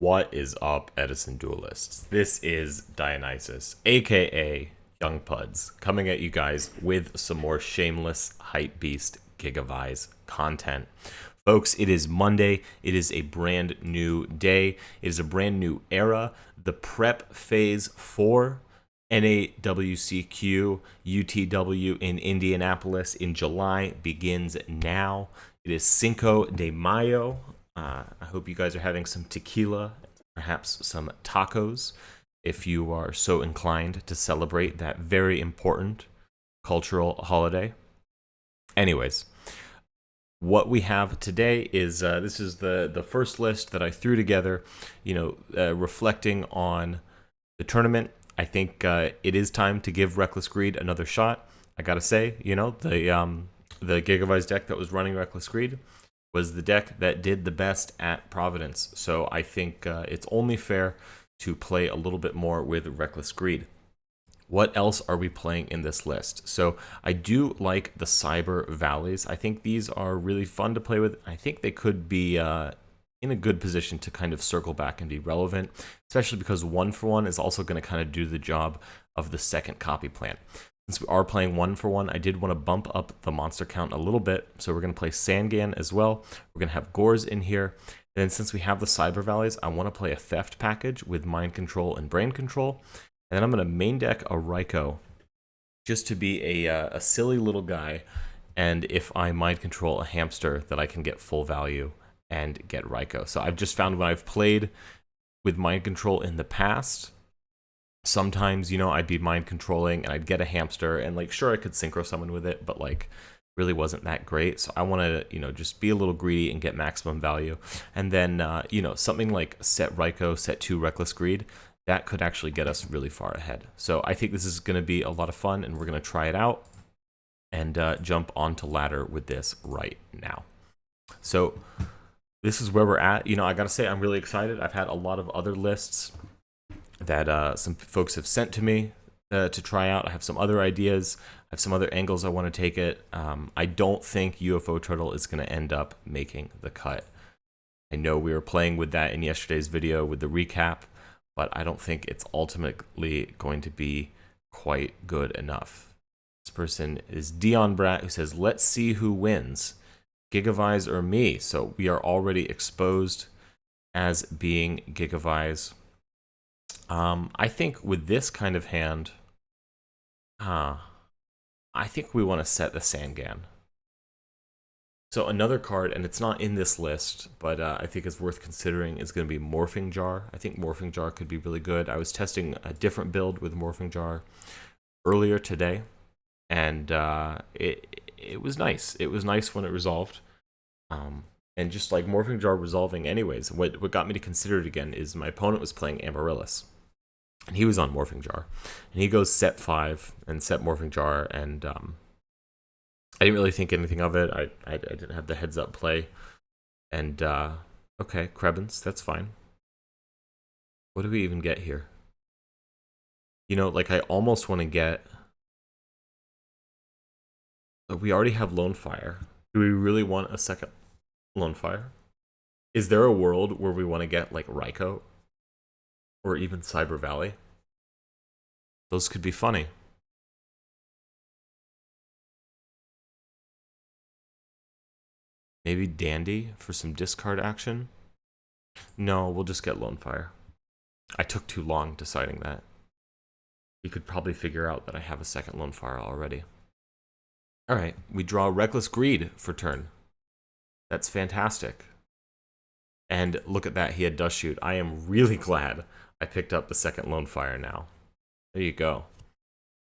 What is up, Edison Duelists? This is Dionysus, aka Young Puds, coming at you guys with some more shameless hype beast Gigavise content. Folks, it is Monday. It is a brand new day. It is a brand new era. The prep phase for NAWCQ UTW in Indianapolis in July begins now. It is Cinco de Mayo. I hope you guys are having some tequila, perhaps some tacos, if you are so inclined to celebrate that very important cultural holiday. Anyways, what we have today is this is the first list that I threw together, reflecting on the tournament. I think it is time to give Reckless Greed another shot. I gotta say, the Gigavise deck that was running Reckless Greed was the deck that did the best at Providence. So I think it's only fair to play a little bit more with Reckless Greed. What else are we playing in this list? So I do like the Cyber Valleys. I think these are really fun to play with. I think they could be in a good position to kind of circle back and be relevant, especially because 1-for-1 is also going to kind of do the job of the second copy plant. Since we are playing 1-for-1, I did want to bump up the monster count a little bit. So we're going to play Sangan as well. We're going to have Gores in here. And then since we have the Cyber Valleys, I want to play a Theft package with Mind Control and Brain Control. And then I'm going to main deck a Raikou just to be a silly little guy. And if I Mind Control a Hamster, that I can get full value and get Raikou. So I've just found when I've played with Mind Control in the past, sometimes, I'd be mind controlling and I'd get a hamster and sure, I could synchro summon with it, but really wasn't that great. So I want to, just be a little greedy and get maximum value. And then, something like set Raikou, set 2 Reckless Greed, that could actually get us really far ahead. So I think this is going to be a lot of fun and we're going to try it out and jump onto ladder with this right now. So this is where we're at. I got to say, I'm really excited. I've had a lot of other lists that some folks have sent to me to try out. I have some other ideas. I have some other angles I want to take it. I don't think UFO Turtle is going to end up making the cut. I know we were playing with that in yesterday's video with the recap, but I don't think it's ultimately going to be quite good enough. This person is Dion Brat, who says, let's see who wins, Gigavise or me. So we are already exposed as being Gigavise. I think with this kind of hand, I think we want to set the Sangan. So another card, and it's not in this list, but I think it's worth considering, is going to be Morphing Jar. I think Morphing Jar could be really good. I was testing a different build with Morphing Jar earlier today, and it was nice. It was nice when it resolved. And just like Morphing Jar resolving anyways, what got me to consider it again is my opponent was playing Amaryllis. And he was on Morphing Jar. And he goes set 5 and set Morphing Jar. And I didn't really think anything of it. I didn't have the heads up play. And, okay, Krebens, that's fine. What do we even get here? I almost want to get... We already have Lonefire. Do we really want a second Lonefire? Is there a world where we want to get, Raikou? Or even Cyber Valley? Those could be funny. Maybe Dandy for some discard action? No, we'll just get Lonefire. I took too long deciding that. You could probably figure out that I have a second Lonefire already. Alright, we draw Reckless Greed for turn. That's fantastic. And look at that, he had Dust Shoot. I am really glad I picked up the second Lonefire now. There you go.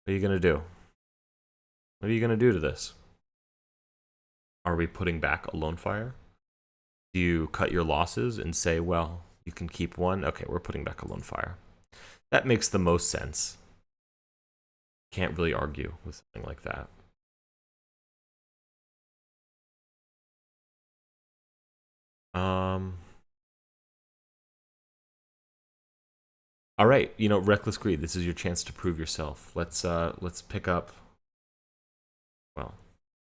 What are you going to do? What are you going to do to this? Are we putting back a Lonefire? Do you cut your losses and say, well, you can keep one? Okay, we're putting back a Lonefire. That makes the most sense. Can't really argue with something like that. All right, Reckless Greed. This is your chance to prove yourself. Let's pick up. Well,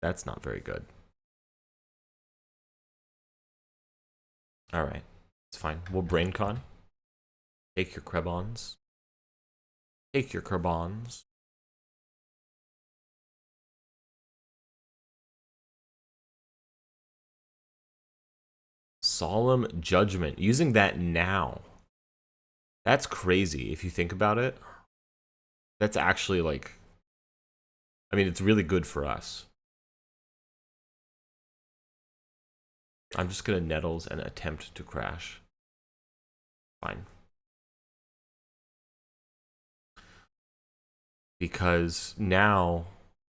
that's not very good. All right. It's fine. We'll brain con. Take your Krebons. Take your Krebons. Solemn Judgment. Using that now. That's crazy if you think about it. That's actually like... I mean, it's really good for us. I'm just going to Nettles and attempt to crash. Fine. Because now,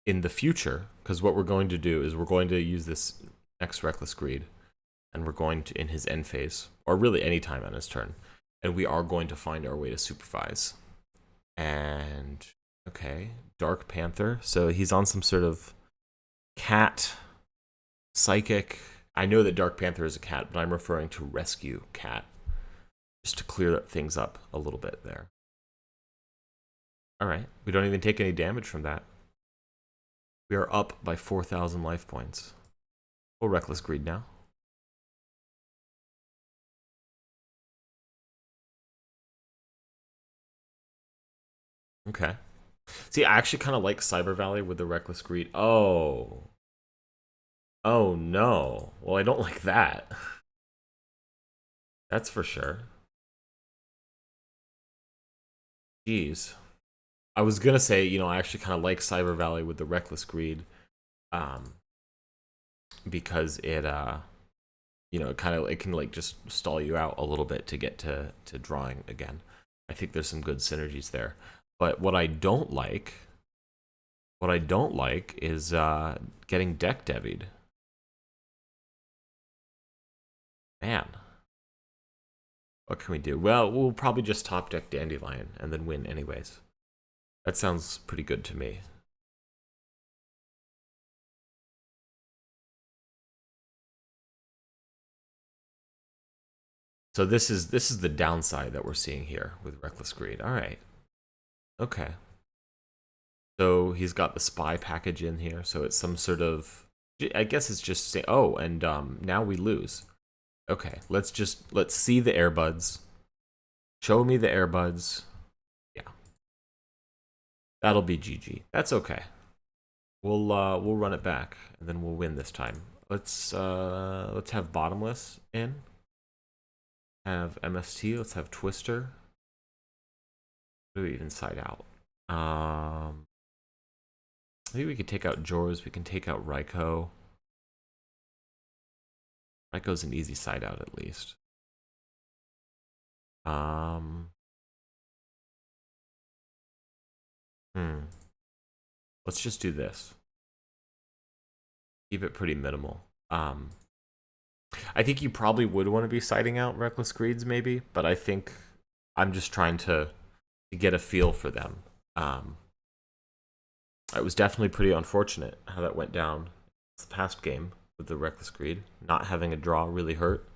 in the future, because what we're going to do is we're going to use this next Reckless Greed, and we're going to, in his end phase, or really any time on his turn, and we are going to find our way to supervise. And, okay, Dark Panther. So he's on some sort of cat, psychic. I know that Dark Panther is a cat, but I'm referring to rescue cat, just to clear things up a little bit there. All right, we don't even take any damage from that. We are up by 4,000 life points. We'll Reckless Greed now. Okay. See, I actually kind of like Cyber Valley with the Reckless Greed. Oh. Oh, no. Well, I don't like that. That's for sure. Jeez. I was going to say, you know, I actually kind of like Cyber Valley with the Reckless Greed. Because it, you know, it can like just stall you out a little bit to get to drawing again. I think there's some good synergies there. But what I don't like is getting deck devied. Man. What can we do? Well, we'll probably just top deck Dandelion and then win anyways. That sounds pretty good to me. So this is the downside that we're seeing here with Reckless Greed. All right. Okay. So he's got the spy package in here. So it's some sort of, I guess it's just say, oh, and now we lose. Okay, let's see the airbuds. Show me the airbuds. Yeah. That'll be GG. That's okay. We'll run it back and then we'll win this time. Let's have bottomless in. Have MST, let's have Twister. What do we even side out? Maybe we could take out Jors, we can take out Raikou. Raikou's an easy side out at least. Let's just do this. Keep it pretty minimal. I think you probably would want to be siding out Reckless Greeds maybe, but I think I'm just trying to get a feel for them. It was definitely pretty unfortunate how that went down. It's the past game with the Reckless Greed. Not having a draw really hurt.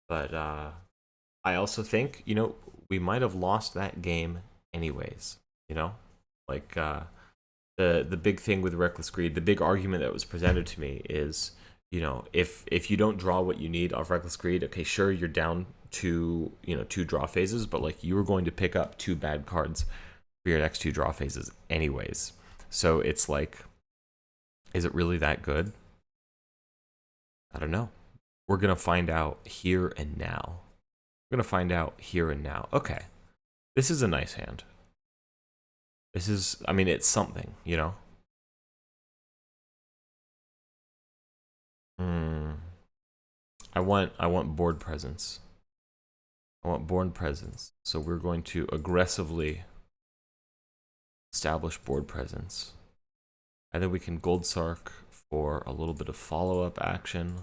But I also think, you know, we might have lost that game anyways, you know? Like, the big thing with Reckless Greed, the big argument that was presented to me is, you know, if you don't draw what you need off Reckless Greed, okay, sure, you're down to, you know, 2 draw phases, but like you were going to pick up 2 bad cards for your next 2 draw phases anyways. So it's like, is it really that good? I don't know. We're going to find out here and now. We're going to find out here and now. Okay. This is a nice hand. This is, I mean, it's something, you know? I want board presence. I want board presence. So we're going to aggressively establish board presence. And then we can Gold Sark for a little bit of follow-up action.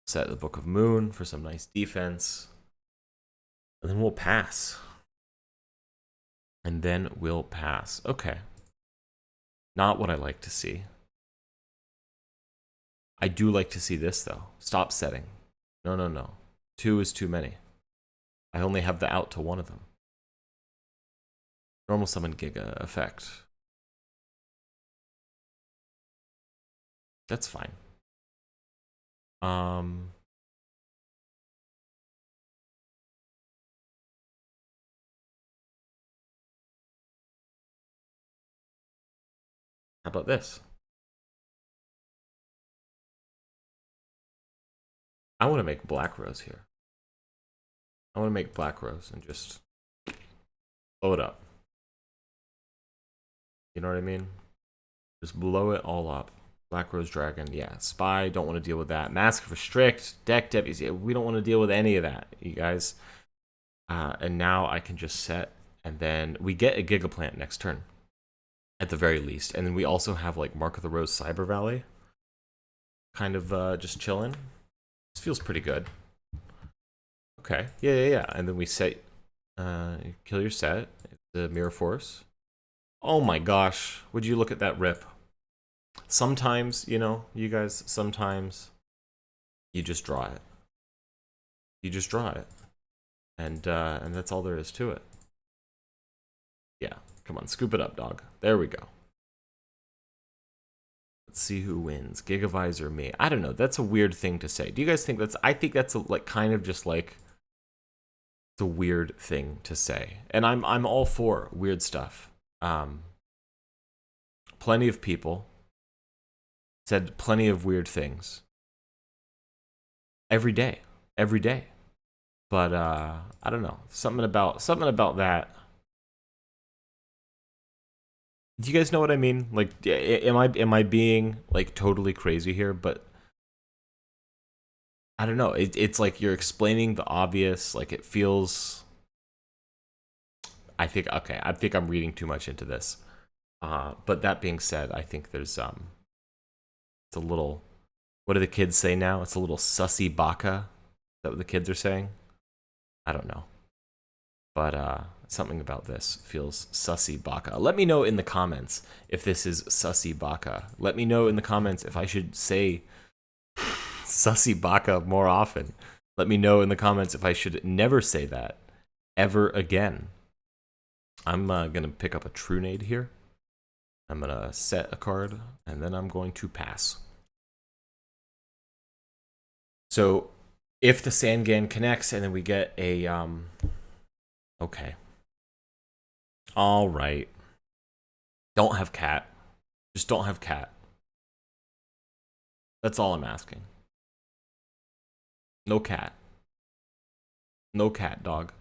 Set the Book of Moon for some nice defense. And then we'll pass. And then we'll pass. Okay. Not what I like to see. I do like to see this, though. Stop setting. No, no, no. 2 is too many. I only have the out to 1 of them. Normal summon Giga effect. That's fine. How about this? I want to make black rose here. I want to make black rose and just blow it up. You know what I mean? Just blow it all up. Black Rose Dragon, yeah. Spy, don't want to deal with that. Mask of Restrict, Deck Deputies, yeah, we don't want to deal with any of that, you guys. And now I can just set, and then we get a Gigaplant next turn, at the very least. And then we also have, like, Mark of the Rose Cyber Valley. Kind of just chilling. This feels pretty good. Okay, yeah. And then we set, kill your set, the Mirror Force. Oh my gosh, would you look at that rip? Sometimes, you know, you guys, sometimes you just draw it. You just draw it. And that's all there is to it. Yeah, come on, scoop it up, dog. There we go. Let's see who wins, Gigavise or me. I don't know, that's a weird thing to say. Do you guys think that's, I think that's like kind of just like the weird thing to say. And I'm all for weird stuff. Plenty of people said plenty of weird things every day. But I don't know, something about that. Do you guys know what I mean? Like, am I being like totally crazy here? But I don't know. It's like you're explaining the obvious. Like, it feels. I think I'm reading too much into this. But that being said, I think there's it's a little. What do the kids say now? It's a little sussy baka. Is that what the kids are saying? I don't know. But something about this feels sussy baka. Let me know in the comments if this is sussy baka. Let me know in the comments if I should say sussy baka more often. Let me know in the comments if I should never say that ever again. I'm gonna pick up a Trunade here. I'm gonna set a card, and then I'm going to pass. So, if the Sangan connects, and then we get a okay. All right. Don't have cat. Just don't have cat. That's all I'm asking. No cat. No cat, dog.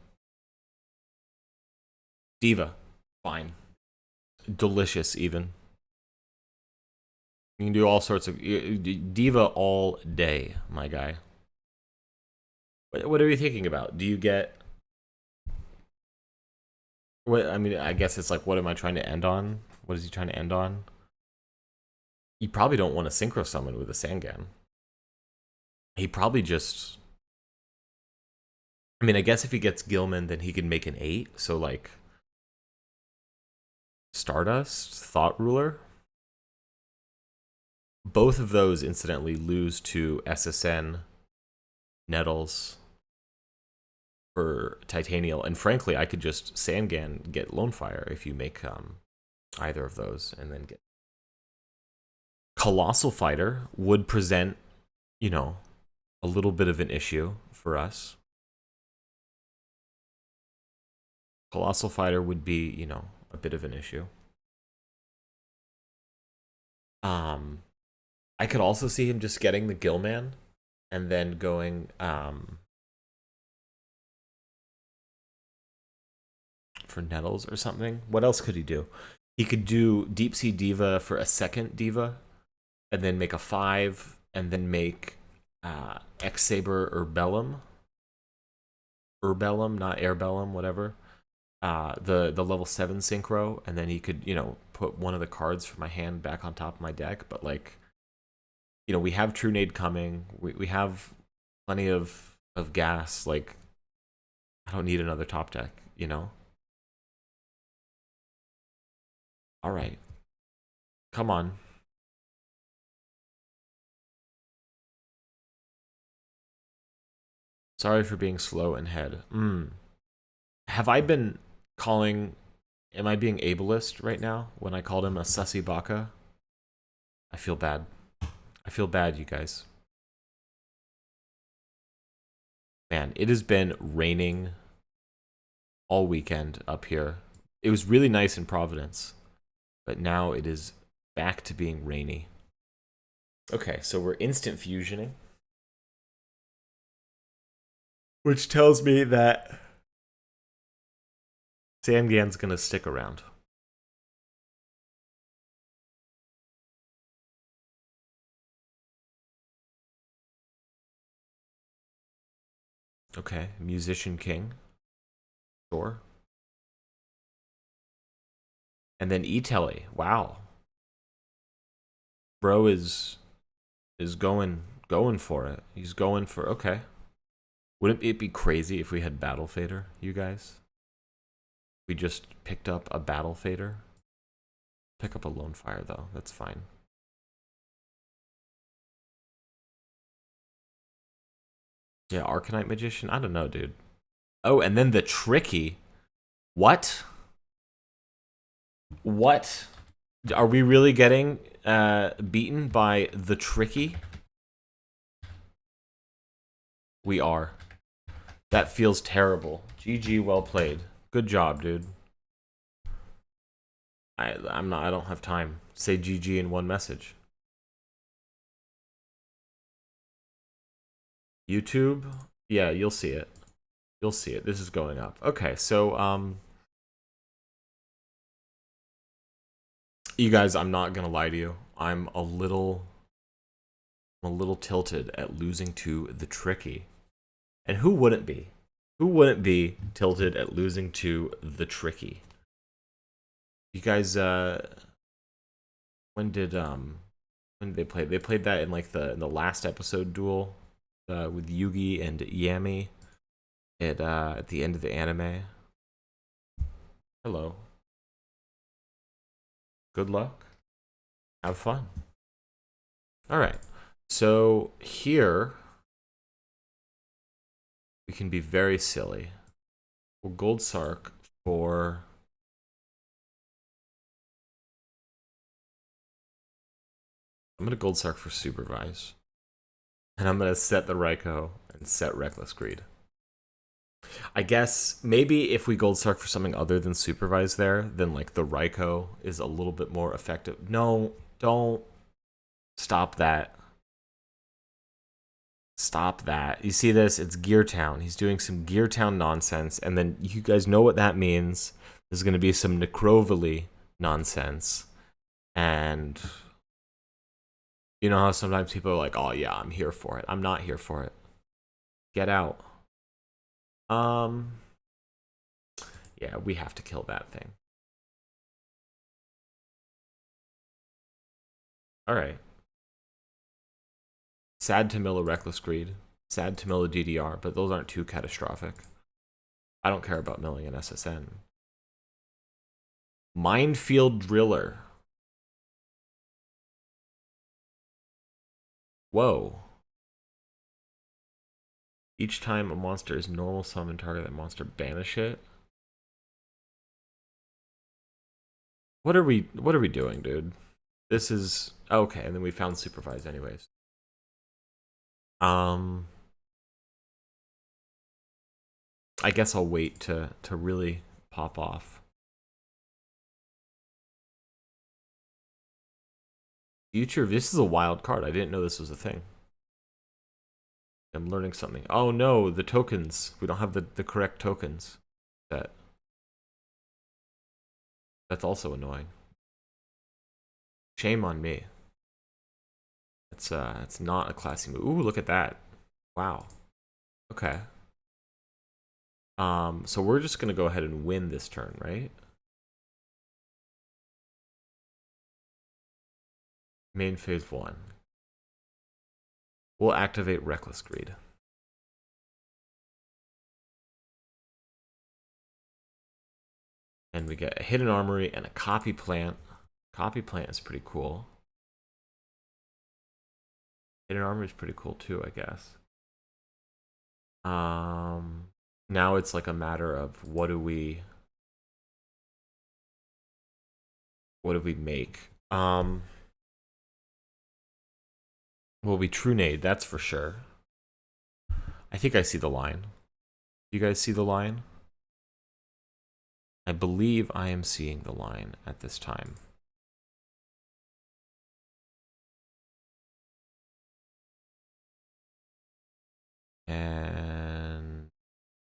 Diva. Fine. Delicious, even. You can do all sorts of... Diva all day, my guy. What are you thinking about? Do you get... What, I mean, I guess it's like, what am I trying to end on? What is he trying to end on? You probably don't want to synchro summon with a Sangan. He probably just... I mean, I guess if he gets Gilman, then he can make an 8. So, like... Stardust? Thought Ruler? Both of those, incidentally, lose to SSN, Nettles, for Titanial. And frankly, I could just Sangan get Lonefire if you make either of those, and then get... Colossal Fighter would present, you know, a little bit of an issue for us. Colossal Fighter would be, you know, a bit of an issue. I could also see him just getting the Gillman and then going for Nettles or something. What else could he do? He could do Deep Sea Diva for a second Diva and then make a 5 and then make X-Saber Urbellum. Urbellum, not Airbellum, whatever. The level 7 synchro, and then he could, you know, put one of the cards from my hand back on top of my deck. But, like, you know, we have Trunade coming. We have plenty of gas. Like, I don't need another top deck, you know? All right. Come on. Sorry for being slow in head. Have I been calling... Am I being ableist right now when I called him a sussy baka? I feel bad. I feel bad, you guys. Man, it has been raining all weekend up here. It was really nice in Providence, but now it is Back to being rainy. Okay, so we're instant fusioning. Which tells me that Sangan's gonna stick around. Okay, Musician King. Sure. And then E-Telly. Wow. Bro is going for it. He's going for okay. Wouldn't it be crazy if we had Battle Fader, you guys? We just picked up a Battle Fader. Pick up a Lonefire though. That's fine. Yeah, Arcanite Magician. I don't know, dude. Oh, and then the Tricky. What? What? Are we really getting beaten by the Tricky? We are. That feels terrible. GG, well played. Good job, dude. I'm not. I don't have time. Say GG in one message. YouTube? Yeah, you'll see it. You'll see it. This is going up. Okay, so you guys, I'm not gonna lie to you. I'm a little tilted at losing to the Tricky. And who wouldn't be? Who wouldn't be tilted at losing to the Tricky? You guys when did they play? They played that in like in the last episode duel with Yugi and Yami at the end of the anime. Hello. Good luck. Have fun. All right. So here we can be very silly. We'll Gold Sark for I'm gonna Gold Sark for Supervise. And I'm gonna set the Raikou and set Reckless Greed. I guess maybe if we Gold Sark for something other than Supervise there, then like the Raikou is a little bit more effective. No, don't stop that. Stop that. You see this? It's Gear Town. He's doing some Gear Town nonsense, and then you guys know what that means. There's gonna be some Necrovally nonsense. And you know how sometimes people are like, oh yeah, I'm here for it. I'm not here for it. Get out. Yeah, we have to kill that thing. Alright. Sad to mill a Reckless Greed. Sad to mill a DDR, but those aren't too catastrophic. I don't care about milling an SSN. Minefield Driller. Whoa. Each time a monster is normal summon, target that monster, banish it. What are we doing, dude? This is okay, and then we found Supervise anyways. I guess I'll wait to really pop off. Future, this is a wild card. I didn't know this was a thing. I'm learning something. Oh no, the tokens. We don't have the correct tokens. That's also annoying. Shame on me. It's not a classy move. Ooh, look at that. Wow. Okay. So we're just gonna go ahead and win this turn, right? Main phase 1. We'll activate Reckless Greed. And we get a Hidden Armory and a Copy Plant. Copy Plant is pretty cool. Hidden Armory is pretty cool too, I guess. Now it's like a matter of what do we make? Will be True Nade, that's for sure. I think I see the line. You guys see the line? I believe I am seeing the line at this time. And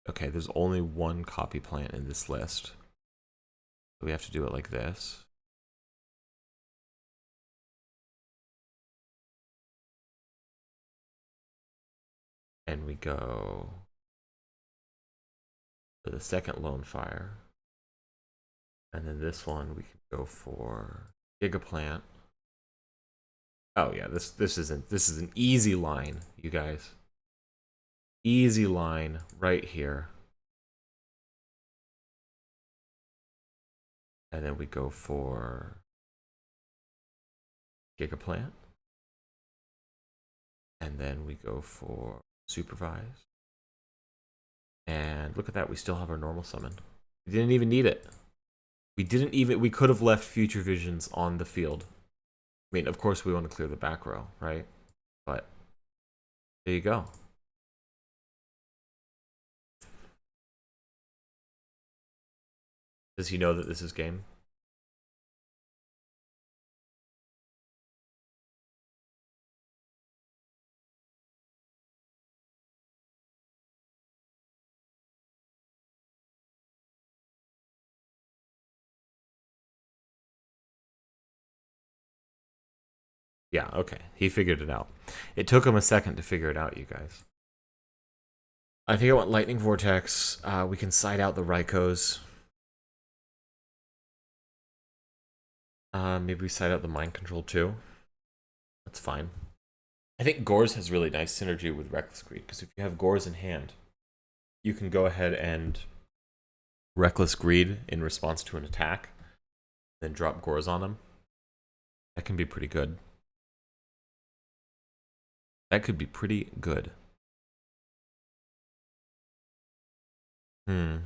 okay, there's only one copy plant in this list. So we have to do it like this. And we go to the second Lonefire. And then this one we can go for Gigaplant. Oh yeah, this is an easy line, you guys. Easy line right here. And then we go for Gigaplant. And then we go for Supervise. And look at that, we still have our normal summon. We didn't even need it. We could have left Future Visions on the field. I mean, of course we want to clear the back row, right? But there you go. Does he know that this is game? Yeah, okay. He figured it out. It took him a second to figure it out, you guys. I think I want Lightning Vortex. We can side out the Raikos. Maybe we side out the Mind Control too. That's fine. I think Gores has really nice synergy with Reckless Greed, because if you have Gores in hand, you can go ahead and Reckless Greed in response to an attack, then drop Gores on him. That can be pretty good. That could be pretty good. I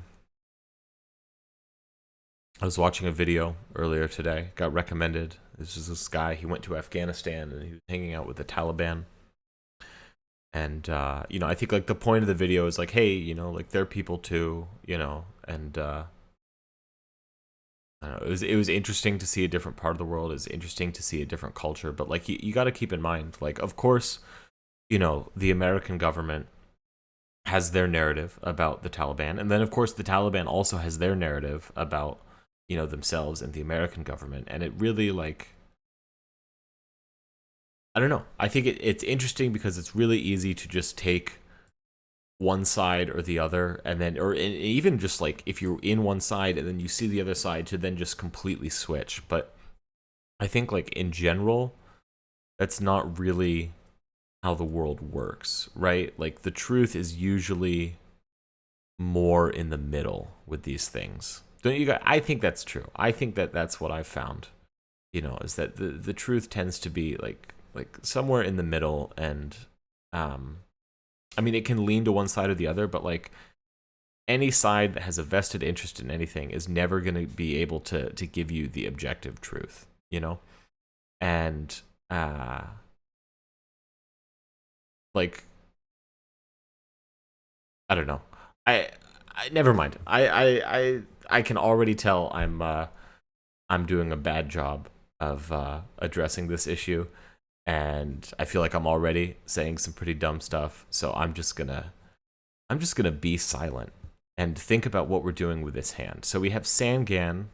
was watching a video earlier today, got recommended. This is this guy, he went to Afghanistan and he was hanging out with the Taliban. And, you know, I think like the point of the video is like, hey, you know, like they're people too, you know, and I don't know, it was interesting to see a different part of the world. It was interesting to see a different culture, but like you got to keep in mind, like, of course, you know, the American government has their narrative about the Taliban, and then of course the Taliban also has their narrative about, you know, themselves and the American government, and it really like, I don't know. I think it's interesting because it's really easy to just take one side or the other, and then, or even just like if you're in one side and then you see the other side, to then just completely switch. But I think like in general, that's not really how the world works, right? Like the truth is usually more in the middle with these things. Don't you guys? I think that's true. I think that that's what I've found, you know, is that the truth tends to be like somewhere in the middle. And I mean, it can lean to one side or the other, but like any side that has a vested interest in anything is never going to be able to give you the objective truth, you know? And like, I don't know. I never mind. I can already tell I'm doing a bad job of addressing this issue, and I feel like I'm already saying some pretty dumb stuff. So I'm just gonna be silent and think about what we're doing with this hand. So we have Sangan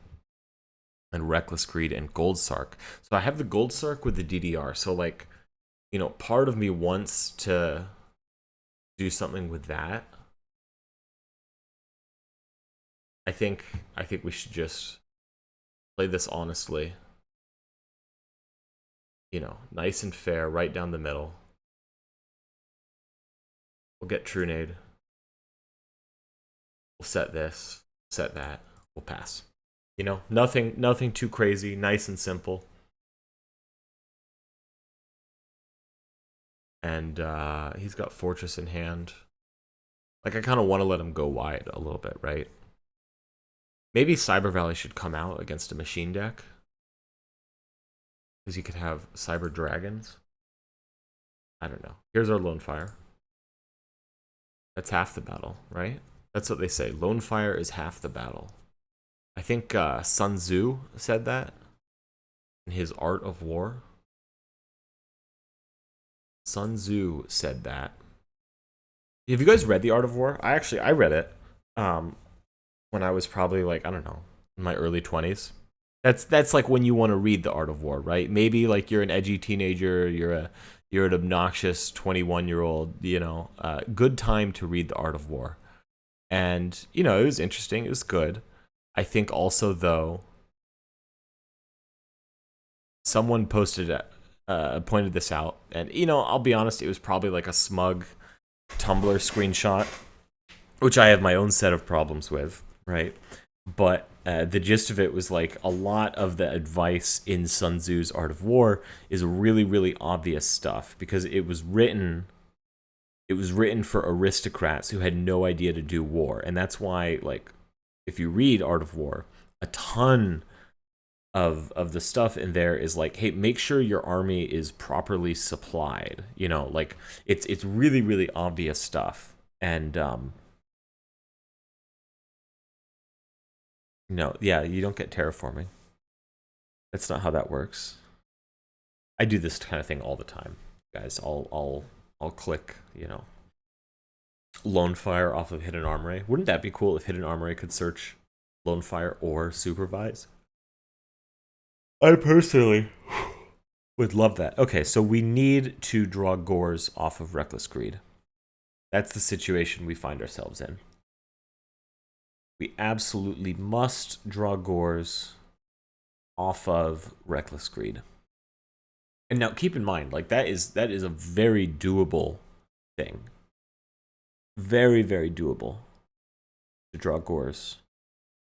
and Reckless Greed and Gold Sark. So I have the Gold Sark with the DDR. So like, you know, part of me wants to do something with that. I think we should just play this honestly. You know, nice and fair, right down the middle. We'll get Trunade. We'll set this, set that. We'll pass. You know, nothing too crazy, nice and simple. And he's got Fortress in hand. Like, I kind of want to let him go wide a little bit, right? Maybe Cyber Valley should come out against a machine deck, because you could have Cyber Dragons. I don't know. Here's our Lonefire. That's half the battle, right? That's what they say. Lonefire is half the battle. I think Sun Tzu said that in his Art of War. Sun Tzu said that. Have you guys read The Art of War? I read it um, when I was probably like, I don't know, in my early 20s. That's like when you want to read The Art of War, right? Maybe like you're an edgy teenager, you're an obnoxious 21-year-old, good time to read The Art of War. And, it was interesting, it was good. I think also though someone pointed this out, and I'll be honest, it was probably like a smug Tumblr screenshot, which I have my own set of problems with, right? But the gist of it was like a lot of the advice in Sun Tzu's Art of War is really, really obvious stuff because it was written. It was written for aristocrats who had no idea to do war, and that's why, like, if you read Art of War, a ton of the stuff in there is like, hey, make sure your army is properly supplied. Like it's really, really obvious stuff, and no, yeah, you don't get terraforming. That's not how that works. I do this kind of thing all the time, guys. I'll click, Lonefire off of Hidden Armory. Wouldn't that be cool if Hidden Armory could search Lonefire or supervise? I personally would love that. Okay, so we need to draw Gores off of Reckless Greed. That's the situation we find ourselves in. We absolutely must draw Gores off of Reckless Greed. And now keep in mind, like that is a very doable thing. Very, very doable to draw Gores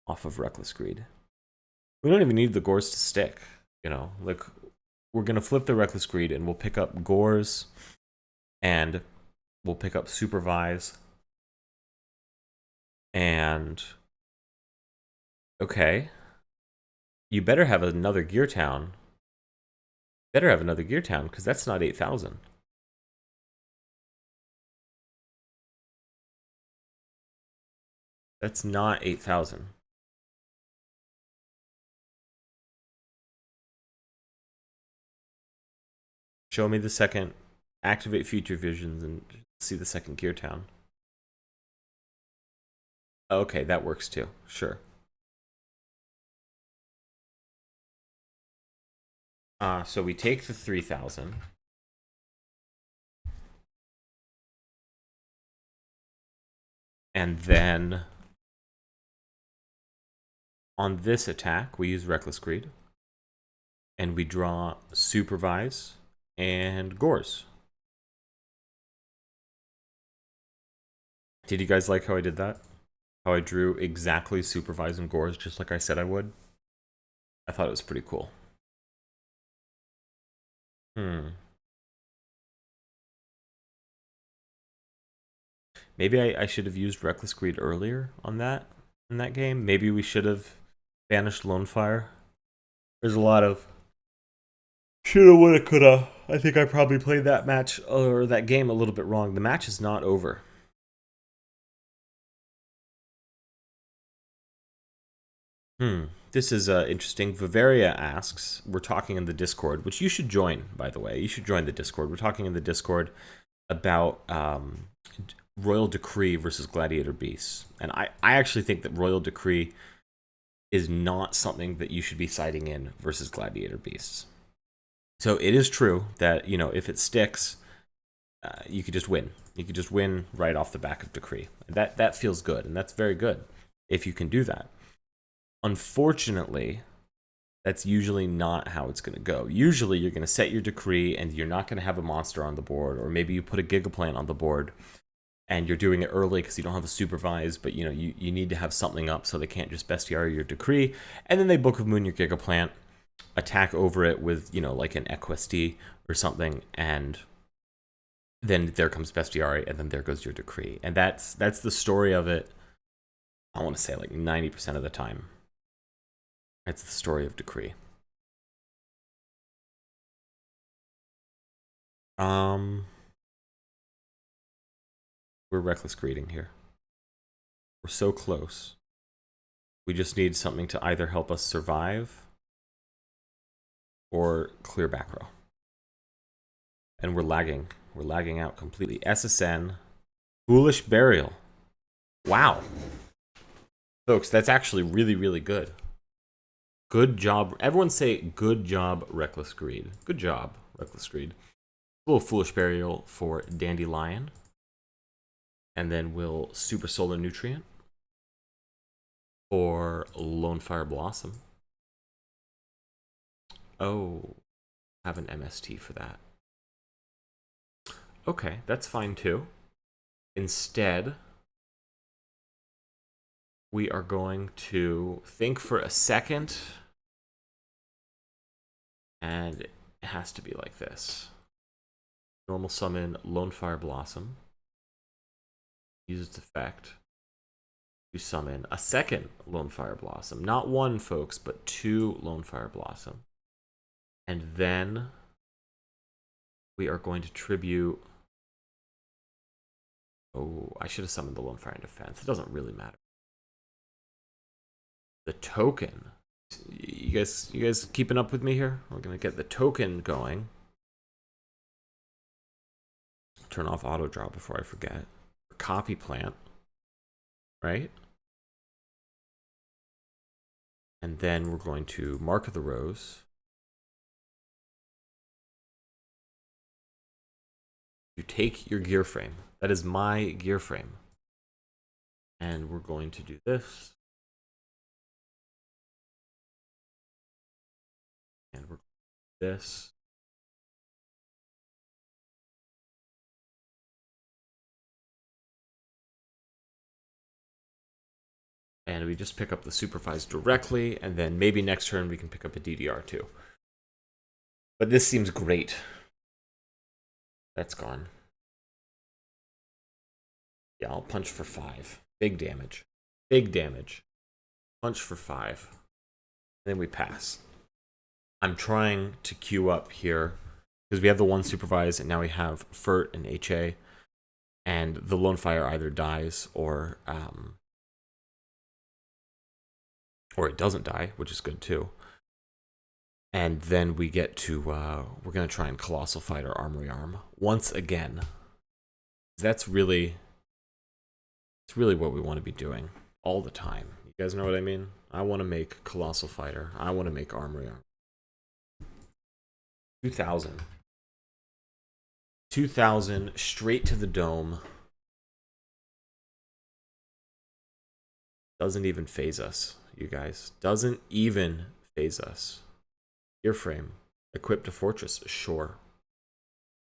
off of Reckless Greed. We don't even need the Gores to stick, like we're gonna flip the Reckless Greed and we'll pick up Gores and we'll pick up Supervise. And okay. You better have another Gear Town. Better have another Gear Town, because that's not 8,000. That's not 8,000. Show me the second. Activate future visions and see the second Gear Town. Okay, that works too. Sure. So we take the 3,000. And then on this attack, we use Reckless Greed. And we draw Supervise and Gores. Did you guys like how I did that? How I drew exactly Supervise and Gores just like I said I would? I thought it was pretty cool. Maybe I should have used Reckless Greed earlier on that in that game. Maybe we should have banished Lonefire. There's a lot of shoulda, woulda, coulda. I think I probably played that match or that game a little bit wrong. The match is not over. This is interesting. Viveria asks, we're talking in the Discord, which you should join, by the way. You should join the Discord. We're talking in the Discord about Royal Decree versus Gladiator Beasts. And I actually think that Royal Decree is not something that you should be siding in versus Gladiator Beasts. So it is true that, if it sticks, you could just win. You could just win right off the back of Decree. That feels good, and that's very good if you can do that. Unfortunately, that's usually not how it's going to go. Usually you're going to set your Decree and you're not going to have a monster on the board, or maybe you put a Gigaplant on the board and you're doing it early because you don't have a Supervise, but you need to have something up so they can't just bestiary your Decree, and then they Book of Moon your Gigaplant, attack over it with, like an Equesty or something, and then there comes bestiary, and then there goes your Decree. And that's the story of it. I want to say like 90% of the time. That's the story of Decree. We're Reckless Greeting here. We're so close. We just need something to either help us survive or clear back row. And we're lagging. We're lagging out completely. SSN Foolish Burial. Wow. Folks, that's actually really, really good. Good job. Everyone say good job, Reckless Greed. Good job, Reckless Greed. A little Foolish Burial for Dandelion. And then we'll Super Solar Nutrient for Lonefire Blossom. Oh, have an MST for that. Okay, that's fine too. Instead, we are going to think for a second, and it has to be like this. Normal summon Lonefire Blossom. Use its effect to summon a second Lonefire Blossom. Not one, folks, but 2 Lonefire Blossom. And then we are going to tribute... Oh, I should have summoned the Lonefire in defense. It doesn't really matter. The token. You guys keeping up with me here? We're going to get the token going. Turn off auto draw before I forget. Copy plant. Right? And then we're going to mark the rows. You take your gear frame. That is my gear frame. And we're going to do this. And we're going to do this. And we just pick up the supervise directly, and then maybe next turn we can pick up a DDR too. But this seems great. That's gone. Yeah, I'll punch for 5. Big damage. Big damage. Punch for 5. Then we pass. I'm trying to queue up here, because we have the 1 supervise, and now we have Furt and HA. And the Lonefire either dies or it doesn't die, which is good too. And then we get to, we're going to try and Colossal Fighter Armory Arm once again. That's really, it's really what we want to be doing all the time. You guys know what I mean? I want to make Colossal Fighter. I want to make Armory Arm. 2,000. 2,000 straight to the dome. Doesn't even phase us, you guys. Doesn't even phase us. Gear frame. Equipped a fortress. Sure.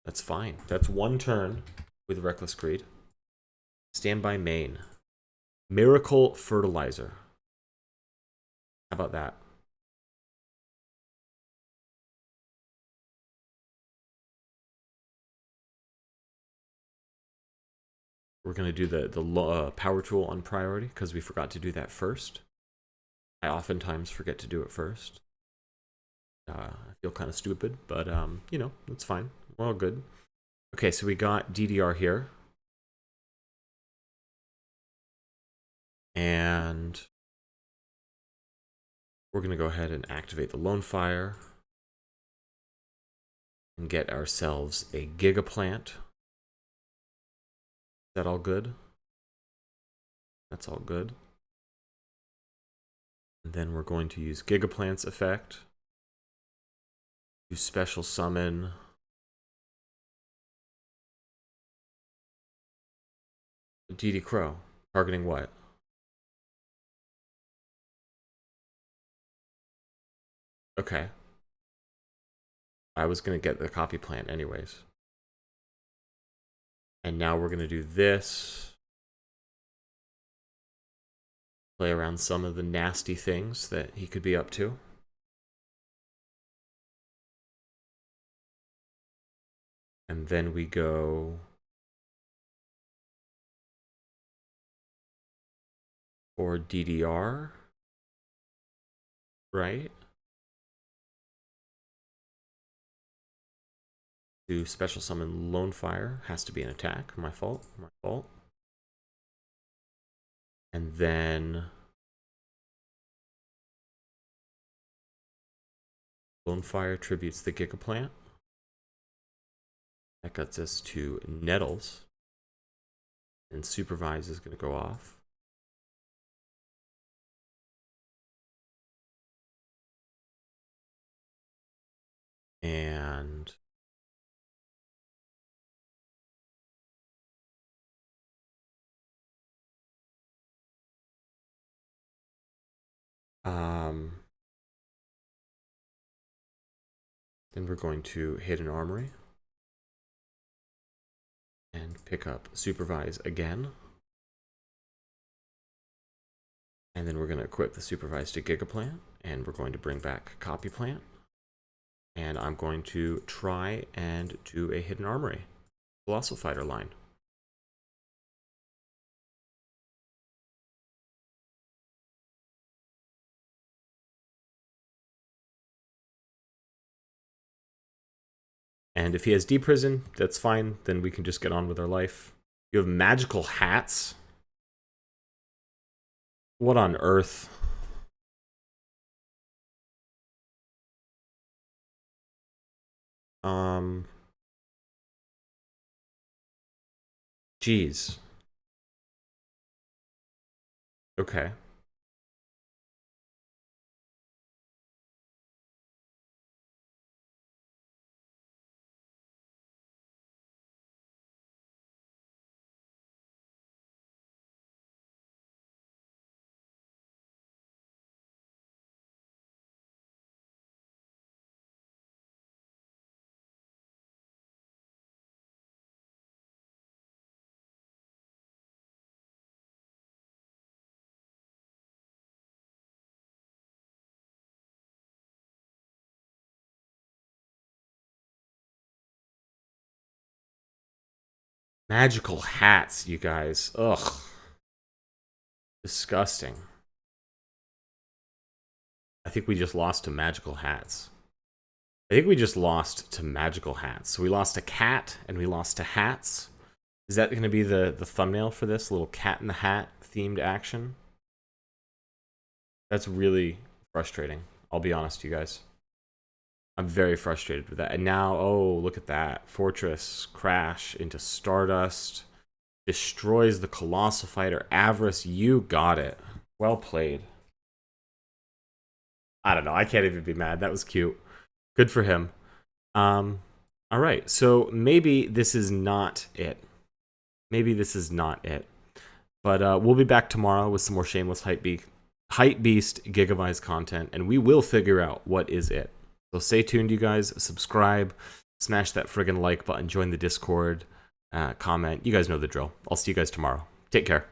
That's fine. That's 1 turn with Reckless Greed. Standby main. Miracle Fertilizer. How about that? We're going to do the power tool on priority because we forgot to do that first. I oftentimes forget to do it first. I feel kind of stupid, but you know, it's fine. We're all good. Okay, so we got DDR here. And we're going to go ahead and activate the Lonefire and get ourselves a Gigaplant. Is that all good? That's all good. And then we're going to use Gigaplant's effect to special summon DD Crow. Targeting what? Okay. I was going to get the copy plant anyways. And now we're going to do this. Play around some of the nasty things that he could be up to. And then we go for DDR, right? Do special summon Lonefire. Has to be an attack. My fault. My fault. And then Lonefire tributes the Gigaplant. That gets us to Nettles. And supervise is going to go off. And then we're going to hit an armory and pick up supervise again. And then we're going to equip the supervise to Gigaplant, and we're going to bring back copy plant. And I'm going to try and do a hidden armory. Colossal Fighter line. And if he has deprison, that's fine. Then we can just get on with our life. You have magical hats? What on earth? Jeez. Okay. Magical hats, you guys. Ugh. Disgusting. I think we just lost to magical hats. So we lost a cat and we lost to hats. Is that going to be the thumbnail for this little cat in the hat themed action? That's really frustrating. I'll be honest, you guys. I'm very frustrated with that. And now, oh, look at that. Fortress crash into Stardust. Destroys the Colossal Fighter. Avarice, you got it. Well played. I don't know. I can't even be mad. That was cute. Good for him. All right. So maybe this is not it. Maybe this is not it. But we'll be back tomorrow with some more shameless hype beast Gigavise content, and we will figure out what is it. So stay tuned, you guys. Subscribe, smash that friggin' like button, join the Discord, comment. You guys know the drill. I'll see you guys tomorrow. Take care.